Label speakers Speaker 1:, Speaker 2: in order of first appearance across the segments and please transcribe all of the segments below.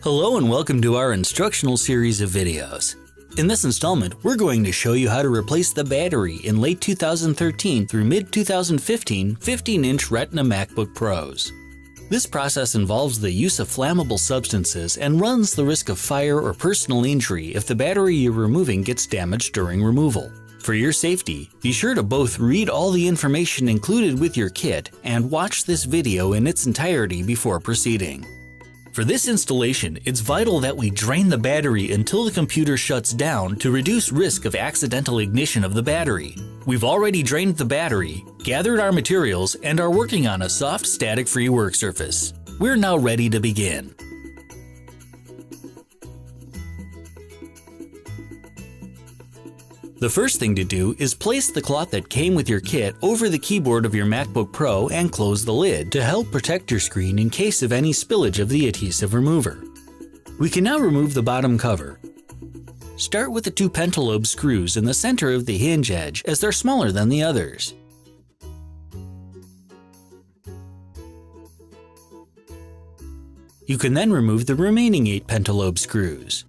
Speaker 1: Hello and welcome to our instructional series of videos. In this installment, we're going to show you how to replace the battery in late 2013 through mid-2015 15-inch Retina MacBook Pros. This process involves the use of flammable substances and runs the risk of fire or personal injury if the battery you're removing gets damaged during removal. For your safety, be sure to both read all the information included with your kit and watch this video in its entirety before proceeding. For this installation, it's vital that we drain the battery until the computer shuts down to reduce risk of accidental ignition of the battery. We've already drained the battery, gathered our materials, and are working on a soft, static-free work surface. We're now ready to begin. The first thing to do is place the cloth that came with your kit over the keyboard of your MacBook Pro and close the lid to help protect your screen in case of any spillage of the adhesive remover. We can now remove the bottom cover. Start with the two pentalobe screws in the center of the hinge edge as they're smaller than the others. You can then remove the remaining 8 pentalobe screws.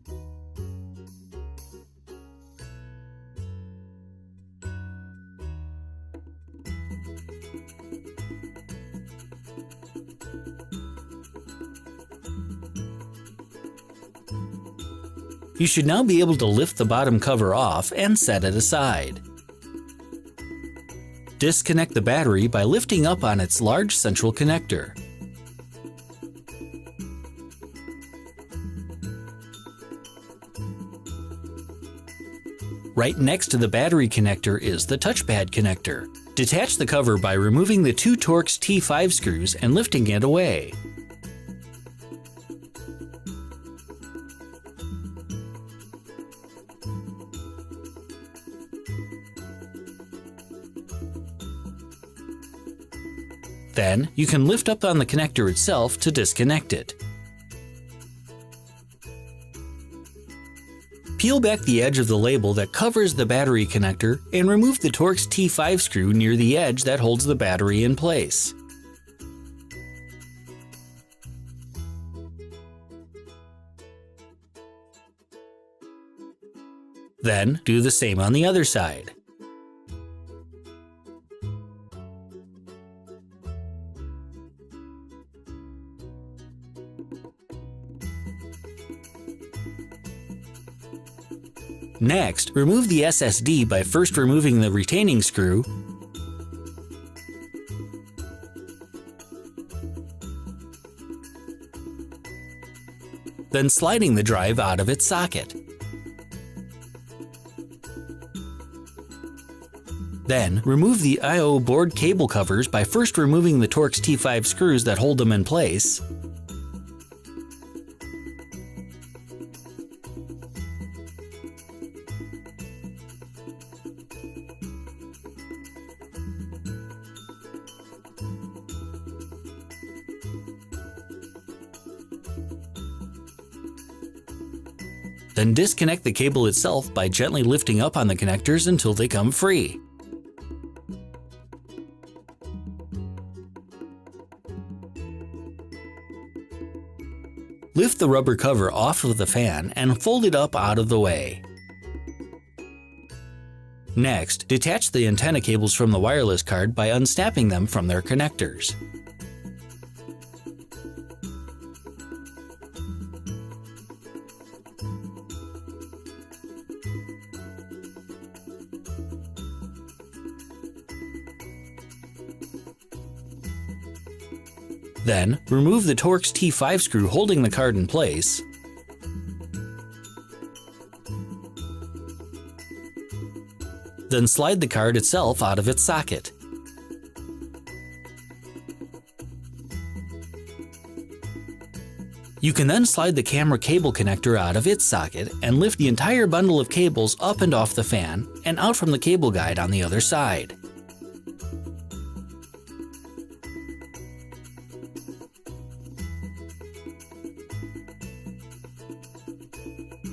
Speaker 1: You should now be able to lift the bottom cover off and set it aside. Disconnect the battery by lifting up on its large central connector. Right next to the battery connector is the touchpad connector. Detach the cover by removing the 2 Torx T5 screws and lifting it away. Then, you can lift up on the connector itself to disconnect it. Peel back the edge of the label that covers the battery connector and remove the Torx T5 screw near the edge that holds the battery in place. Then, do the same on the other side. Next, remove the SSD by first removing the retaining screw, then sliding the drive out of its socket. Then, remove the I/O board cable covers by first removing the Torx T5 screws that hold them in place, then disconnect the cable itself by gently lifting up on the connectors until they come free. Lift the rubber cover off of the fan and fold it up out of the way. Next, detach the antenna cables from the wireless card by unsnapping them from their connectors. Then, remove the Torx T5 screw holding the card in place, then slide the card itself out of its socket. You can then slide the camera cable connector out of its socket and lift the entire bundle of cables up and off the fan and out from the cable guide on the other side.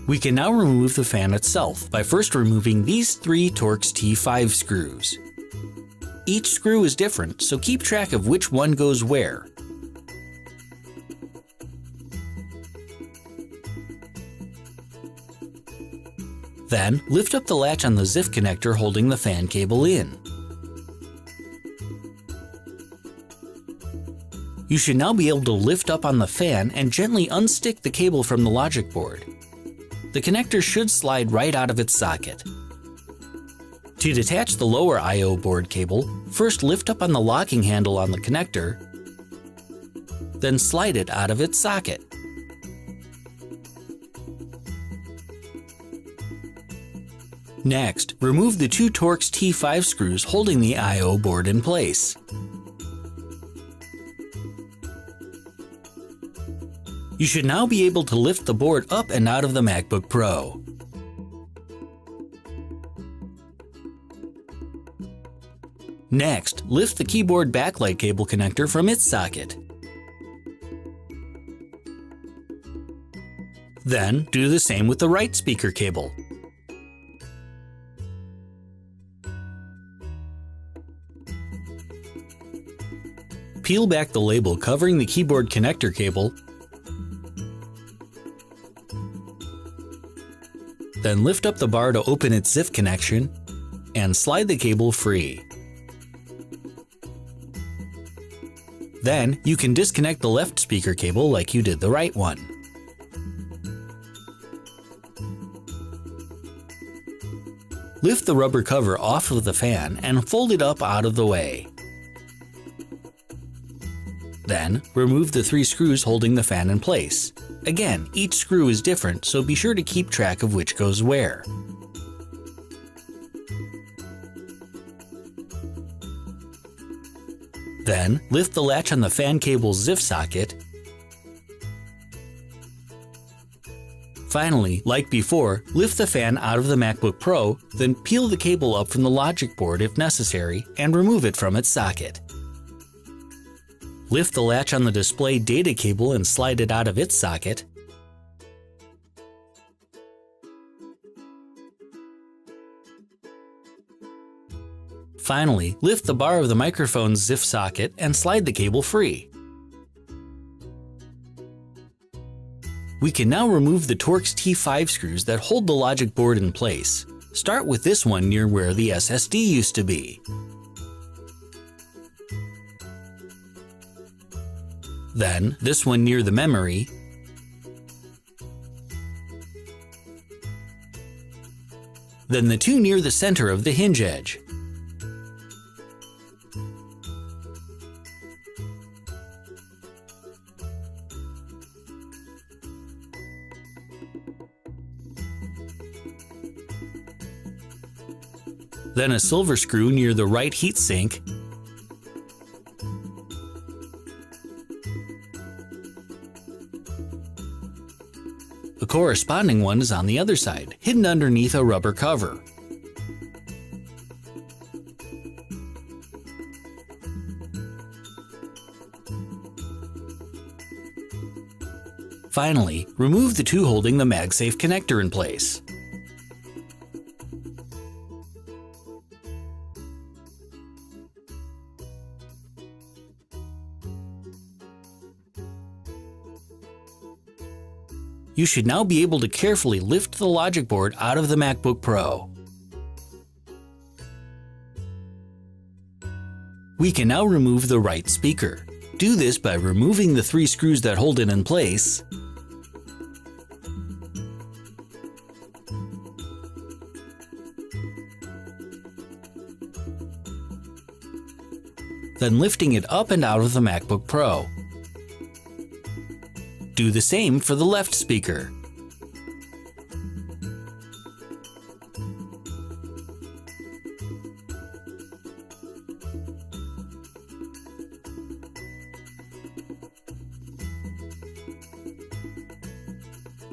Speaker 1: We can now remove the fan itself by first removing these 3 Torx T5 screws. Each screw is different, so keep track of which one goes where. Then, lift up the latch on the ZIF connector holding the fan cable in. You should now be able to lift up on the fan and gently unstick the cable from the logic board. The connector should slide right out of its socket. To detach the lower I/O board cable, first lift up on the locking handle on the connector, then slide it out of its socket. Next, remove the two Torx T5 screws holding the I/O board in place. You should now be able to lift the board up and out of the MacBook Pro. Next, lift the keyboard backlight cable connector from its socket. Then, do the same with the right speaker cable. Peel back the label covering the keyboard connector cable, then lift up the bar to open its ZIF connection and slide the cable free. Then, you can disconnect the left speaker cable like you did the right one. Lift the rubber cover off of the fan and fold it up out of the way. Then, remove the 3 screws holding the fan in place. Again, each screw is different, so be sure to keep track of which goes where. Then, lift the latch on the fan cable's ZIF socket. Finally, like before, lift the fan out of the MacBook Pro, then peel the cable up from the logic board if necessary and remove it from its socket. Lift the latch on the display data cable and slide it out of its socket. Finally, lift the bar of the microphone's ZIF socket and slide the cable free. We can now remove the Torx T5 screws that hold the logic board in place. Start with this one near where the SSD used to be. Then, this one near the memory. Then the two near the center of the hinge edge. Then a silver screw near the right heatsink. The corresponding one is on the other side, hidden underneath a rubber cover. Finally, remove the two holding the MagSafe connector in place. You should now be able to carefully lift the logic board out of the MacBook Pro. We can now remove the right speaker. Do this by removing the 3 screws that hold it in place, then lifting it up and out of the MacBook Pro. Do the same for the left speaker.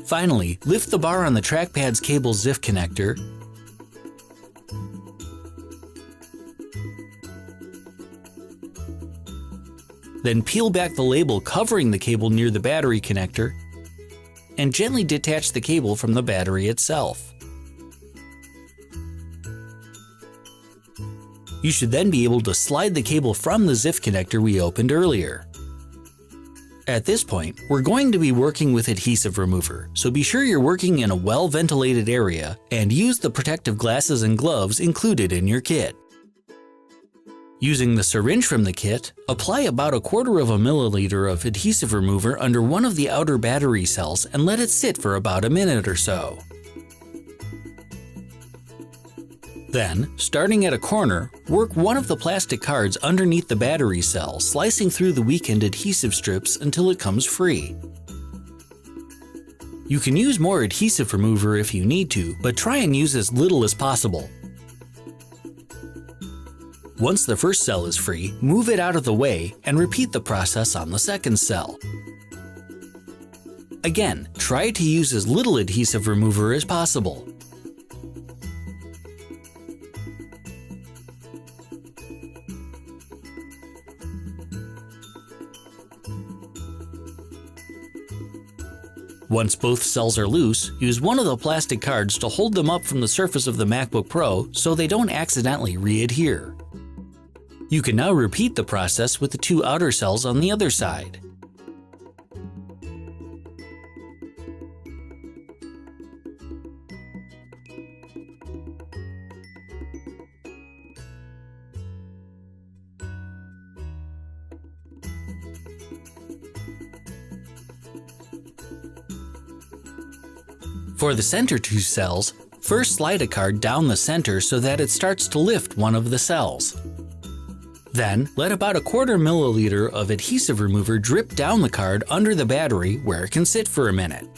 Speaker 1: Finally, lift the bar on the trackpad's cable ZIF connector, then peel back the label covering the cable near the battery connector, and gently detach the cable from the battery itself. You should then be able to slide the cable from the ZIF connector we opened earlier. At this point, we're going to be working with adhesive remover, so be sure you're working in a well-ventilated area and use the protective glasses and gloves included in your kit. Using the syringe from the kit, apply about 1/4 milliliter of adhesive remover under one of the outer battery cells and let it sit for about a minute or so. Then, starting at a corner, work one of the plastic cards underneath the battery cell, slicing through the weakened adhesive strips until it comes free. You can use more adhesive remover if you need to, but try and use as little as possible. Once the first cell is free, move it out of the way and repeat the process on the second cell. Again, try to use as little adhesive remover as possible. Once both cells are loose, use one of the plastic cards to hold them up from the surface of the MacBook Pro so they don't accidentally re-adhere. You can now repeat the process with the two outer cells on the other side. For the center two cells, first slide a card down the center so that it starts to lift one of the cells. Then, let about 1/4 milliliter of adhesive remover drip down the card under the battery where it can sit for a minute.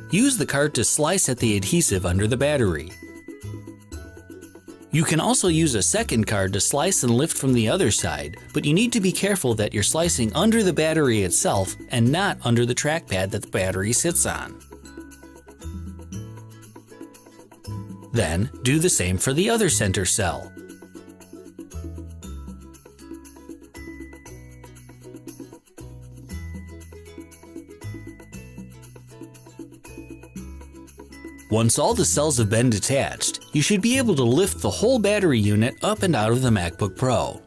Speaker 1: Use the card to slice at the adhesive under the battery. You can also use a second card to slice and lift from the other side, but you need to be careful that you're slicing under the battery itself and not under the trackpad that the battery sits on. Then, do the same for the other center cell. Once all the cells have been detached, you should be able to lift the whole battery unit up and out of the MacBook Pro.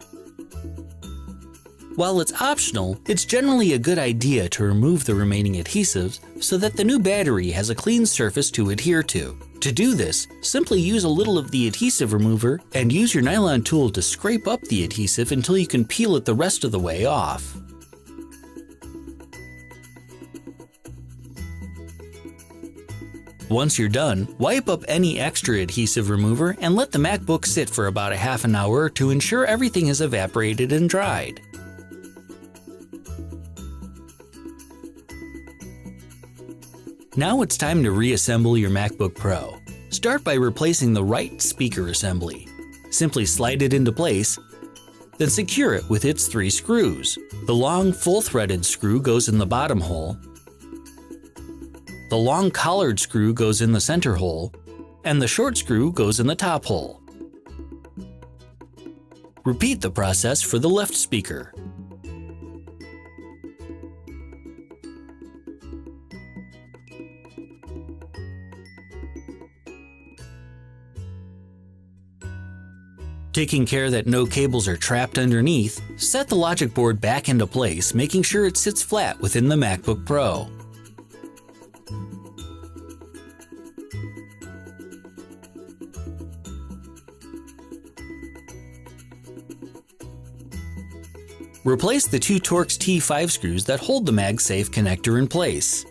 Speaker 1: While it's optional, it's generally a good idea to remove the remaining adhesives so that the new battery has a clean surface to adhere to. To do this, simply use a little of the adhesive remover and use your nylon tool to scrape up the adhesive until you can peel it the rest of the way off. Once you're done, wipe up any extra adhesive remover and let the MacBook sit for about half an hour to ensure everything has evaporated and dried. Now it's time to reassemble your MacBook Pro. Start by replacing the right speaker assembly. Simply slide it into place, then secure it with its 3 screws. The long full-threaded screw goes in the bottom hole, the long collared screw goes in the center hole, and the short screw goes in the top hole. Repeat the process for the left speaker. Taking care that no cables are trapped underneath, set the logic board back into place, making sure it sits flat within the MacBook Pro. Replace the 2 Torx T5 screws that hold the MagSafe connector in place.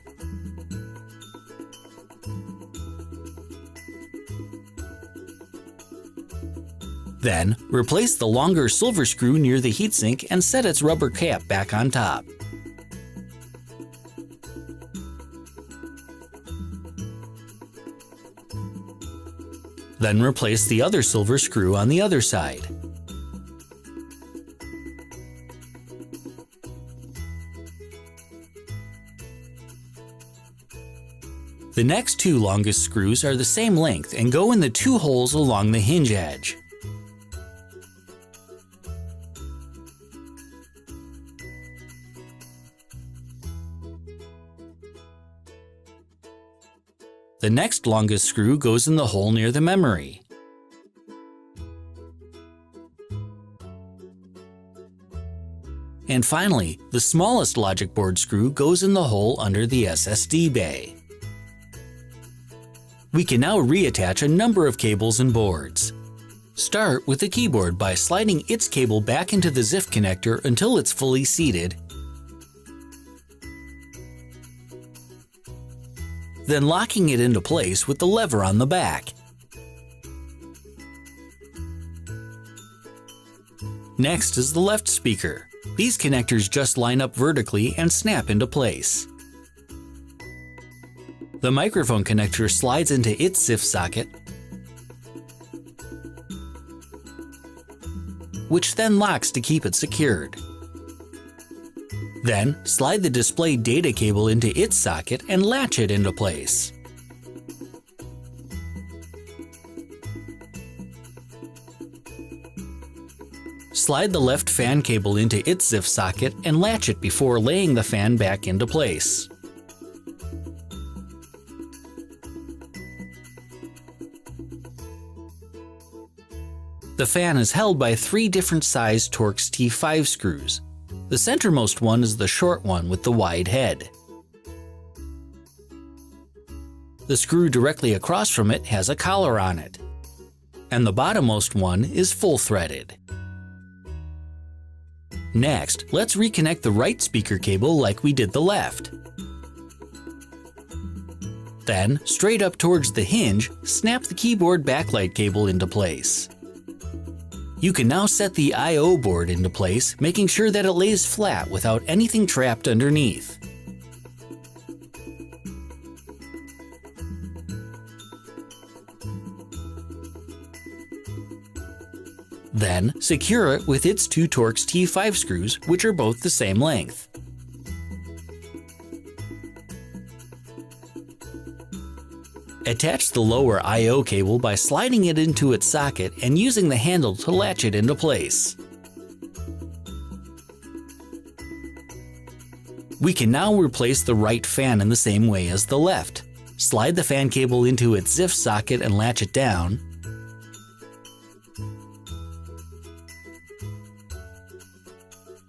Speaker 1: Then, replace the longer silver screw near the heatsink and set its rubber cap back on top. Then replace the other silver screw on the other side. The next 2 longest screws are the same length and go in the 2 holes along the hinge edge. The next longest screw goes in the hole near the memory. And finally, the smallest logic board screw goes in the hole under the SSD bay. We can now reattach a number of cables and boards. Start with the keyboard by sliding its cable back into the ZIF connector until it's fully seated, then locking it into place with the lever on the back. Next is the left speaker. These connectors just line up vertically and snap into place. The microphone connector slides into its ZIF socket, which then locks to keep it secured. Then, slide the display data cable into its socket and latch it into place. Slide the left fan cable into its ZIF socket and latch it before laying the fan back into place. The fan is held by 3 different size Torx T5 screws. The centermost one is the short one with the wide head. The screw directly across from it has a collar on it, and the bottommost one is full-threaded. Next, let's reconnect the right speaker cable like we did the left. Then, straight up towards the hinge, snap the keyboard backlight cable into place. You can now set the I/O board into place, making sure that it lays flat without anything trapped underneath. Then, secure it with its 2 Torx T5 screws, which are both the same length. Attach the lower I/O cable by sliding it into its socket and using the handle to latch it into place. We can now replace the right fan in the same way as the left. Slide the fan cable into its ZIF socket and latch it down.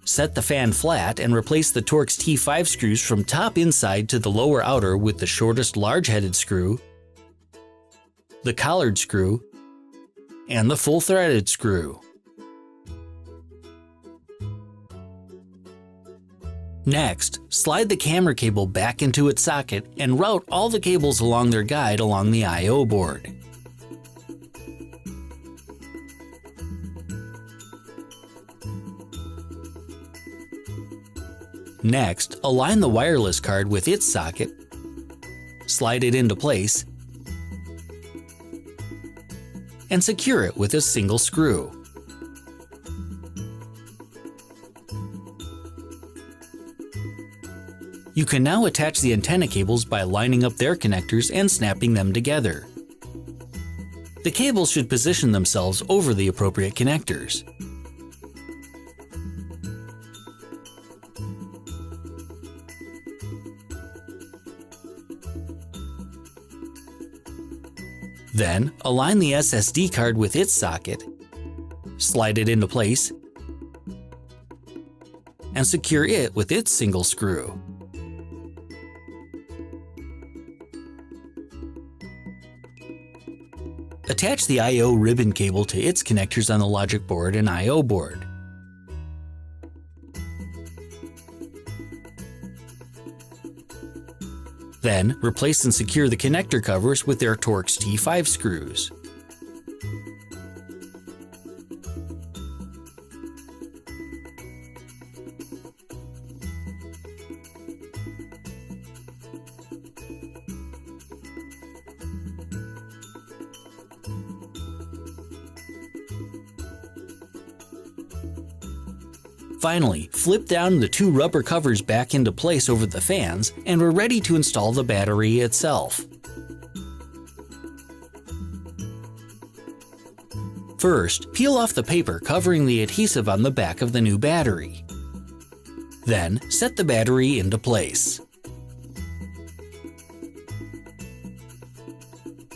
Speaker 1: Set the fan flat and replace the Torx T5 screws from top inside to the lower outer with the shortest large-headed screw, the collared screw, and the full-threaded screw. Next, slide the camera cable back into its socket and route all the cables along their guide along the I/O board. Next, align the wireless card with its socket, slide it into place, and secure it with a single screw. You can now attach the antenna cables by lining up their connectors and snapping them together. The cables should position themselves over the appropriate connectors. Then, align the SSD card with its socket, slide it into place, and secure it with its single screw. Attach the I/O ribbon cable to its connectors on the logic board and I/O board. Then, replace and secure the connector covers with their Torx T5 screws. Finally, flip down the 2 rubber covers back into place over the fans, and we're ready to install the battery itself. First, peel off the paper covering the adhesive on the back of the new battery. Then, set the battery into place.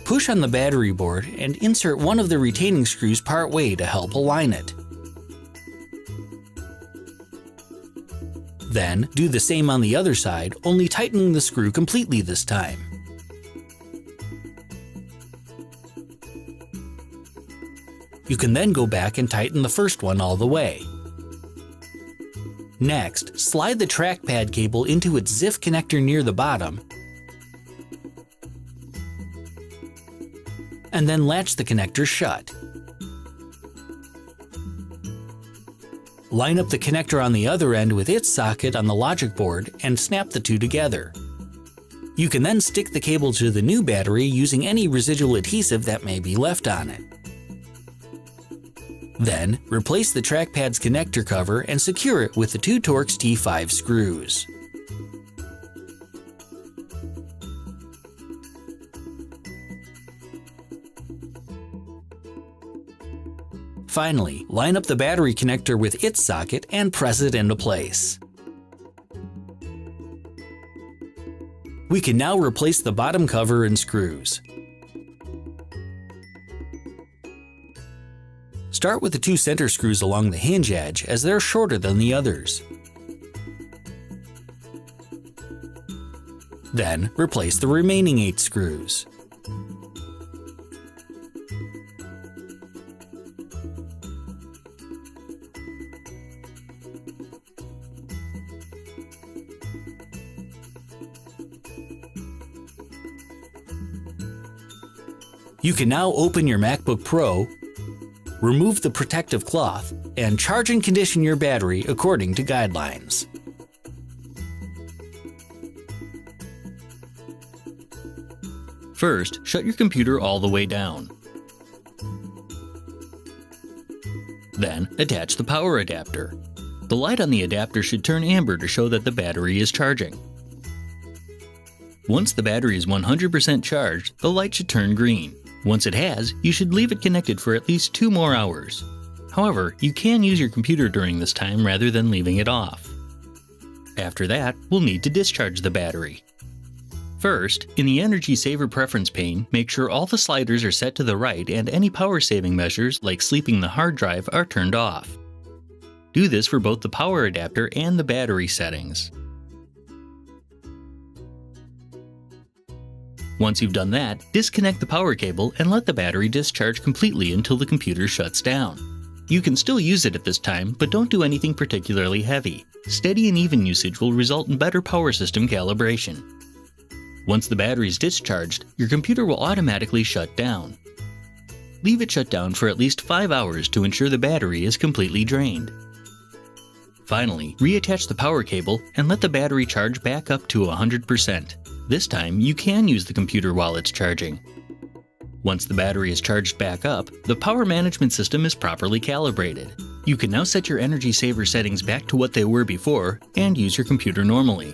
Speaker 1: Push on the battery board and insert one of the retaining screws part way to help align it. Then, do the same on the other side, only tightening the screw completely this time. You can then go back and tighten the first one all the way. Next, slide the trackpad cable into its ZIF connector near the bottom, and then latch the connector shut. Line up the connector on the other end with its socket on the logic board and snap the two together. You can then stick the cable to the new battery using any residual adhesive that may be left on it. Then, replace the trackpad's connector cover and secure it with the 2 Torx T5 screws. Finally, line up the battery connector with its socket and press it into place. We can now replace the bottom cover and screws. Start with the 2 center screws along the hinge edge as they're shorter than the others. Then, replace the remaining 8 screws. You can now open your MacBook Pro, remove the protective cloth, and charge and condition your battery according to guidelines.
Speaker 2: First, shut your computer all the way down. Then, attach the power adapter. The light on the adapter should turn amber to show that the battery is charging. Once the battery is 100% charged, the light should turn green. Once it has, you should leave it connected for at least 2 more hours. However, you can use your computer during this time rather than leaving it off. After that, we'll need to discharge the battery. First, in the Energy Saver Preference pane, make sure all the sliders are set to the right and any power saving measures, like sleeping the hard drive, are turned off. Do this for both the power adapter and the battery settings. Once you've done that, disconnect the power cable and let the battery discharge completely until the computer shuts down. You can still use it at this time, but don't do anything particularly heavy. Steady and even usage will result in better power system calibration. Once the battery is discharged, your computer will automatically shut down. Leave it shut down for at least 5 hours to ensure the battery is completely drained. Finally, reattach the power cable and let the battery charge back up to 100%. This time, you can use the computer while it's charging. Once the battery is charged back up, the power management system is properly calibrated. You can now set your energy saver settings back to what they were before and use your computer normally.